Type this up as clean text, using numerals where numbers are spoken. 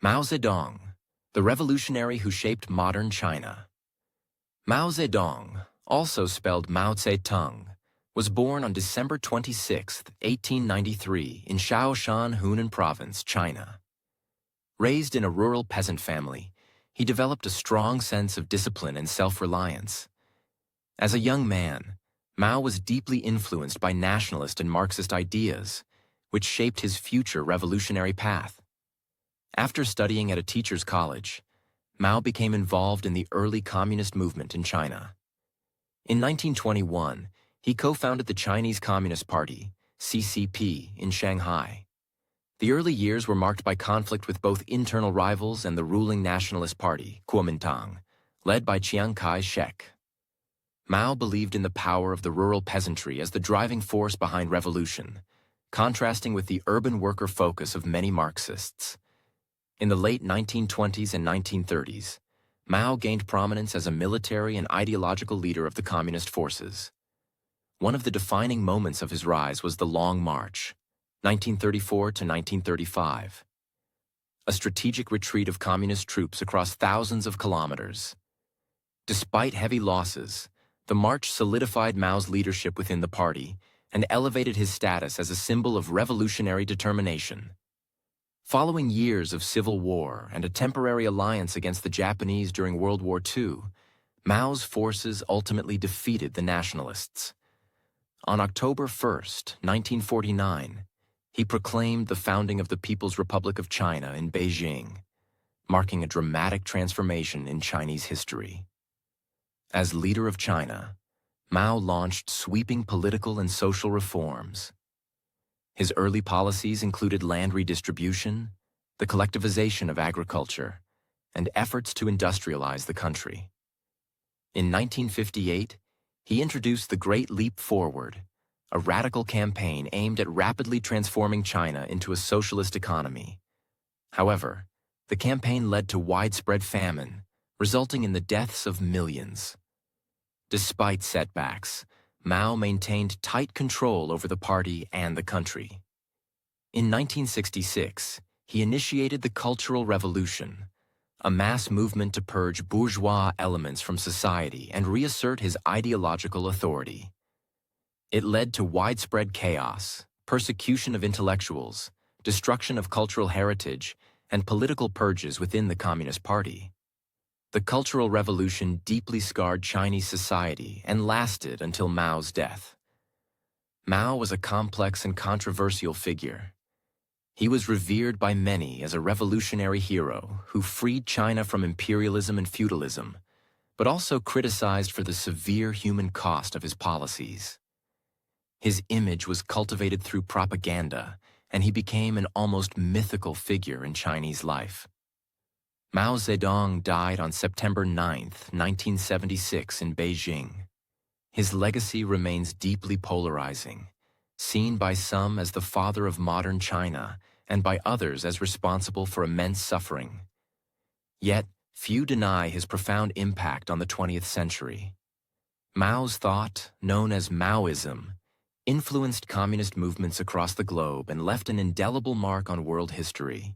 Mao Zedong, the revolutionary who shaped modern China. Mao Zedong, also spelled Mao Tse-tung, was born on December 26, 1893 in Shaoshan, Hunan Province, China. Raised in a rural peasant family, he developed a strong sense of discipline and self-reliance. As a young man, Mao was deeply influenced by nationalist and Marxist ideas, which shaped his future revolutionary path. After studying at a teacher's college, Mao became involved in the early communist movement in China. In 1921, he co-founded the Chinese Communist Party, CCP, in Shanghai. The early years were marked by conflict with both internal rivals and the ruling Nationalist Party, Kuomintang, led by Chiang Kai-shek. Mao believed in the power of the rural peasantry as the driving force behind revolution, contrasting with the urban worker focus of many Marxists. In the late 1920s and 1930s, Mao gained prominence as a military and ideological leader of the communist forces. One of the defining moments of his rise was the Long March, 1934 to 1935, a strategic retreat of communist troops across thousands of kilometers. Despite heavy losses, the march solidified Mao's leadership within the party and elevated his status as a symbol of revolutionary determination. Following years of civil war and a temporary alliance against the Japanese during World War II, Mao's forces ultimately defeated the nationalists. On October 1, 1949, he proclaimed the founding of the People's Republic of China in Beijing, marking a dramatic transformation in Chinese history. As leader of China, Mao launched sweeping political and social reforms. His early policies included land redistribution, the collectivization of agriculture, and efforts to industrialize the country. In 1958, he introduced the Great Leap Forward, a radical campaign aimed at rapidly transforming China into a socialist economy. However, the campaign led to widespread famine, resulting in the deaths of millions. Despite setbacks, Mao maintained tight control over the party and the country. In 1966, he initiated the Cultural Revolution, a mass movement to purge bourgeois elements from society and reassert his ideological authority. It led to widespread chaos, persecution of intellectuals, destruction of cultural heritage, and political purges within the Communist Party. The Cultural Revolution deeply scarred Chinese society and lasted until Mao's death. Mao was a complex and controversial figure. He was revered by many as a revolutionary hero who freed China from imperialism and feudalism, but also criticized for the severe human cost of his policies. His image was cultivated through propaganda, and he became an almost mythical figure in Chinese life. Mao Zedong died on September 9, 1976 in Beijing. His legacy remains deeply polarizing, seen by some as the father of modern China and by others as responsible for immense suffering. Yet, few deny his profound impact on the 20th century. Mao's thought, known as Maoism, influenced communist movements across the globe and left an indelible mark on world history.